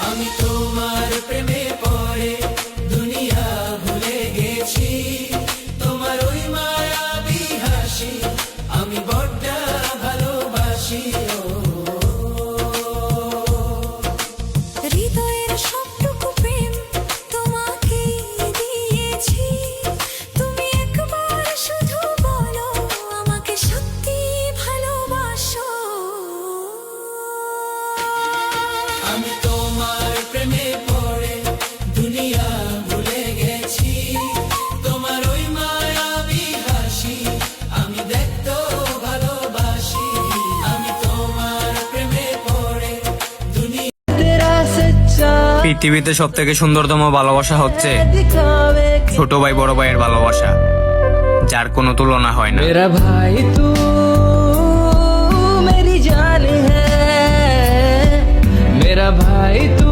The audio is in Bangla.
আমি তোমার প্রেমে পড়ে দুনিয়া ভুলে গেছি, তোমার ওই মায়াবী হাসি আমি বড্ড ভালোবাসি। হৃদয়ের সবটুকু প্রেম তোমাকে দিয়েছি, তুমি একবার শুধু বলো আমাকে সত্যি ভালোবাসো। আমি তোমার প্রেমে পড়ে দুনিয়া ভুলে গেছি, তোমার ওই মায়াবী হাসি আমি দেখতে ভালোবাসি। আমি তোমার প্রেমে পড়ে দুনিয়া। পৃথিবীতে সব থেকে সুন্দরতম ভালোবাসা হচ্ছে ছোট ভাই বড় ভাইয়ের ভালোবাসা, যার কোনো তুলনা হয় না। मेरा भाई तू मेरी जान है, मेरा भाई तू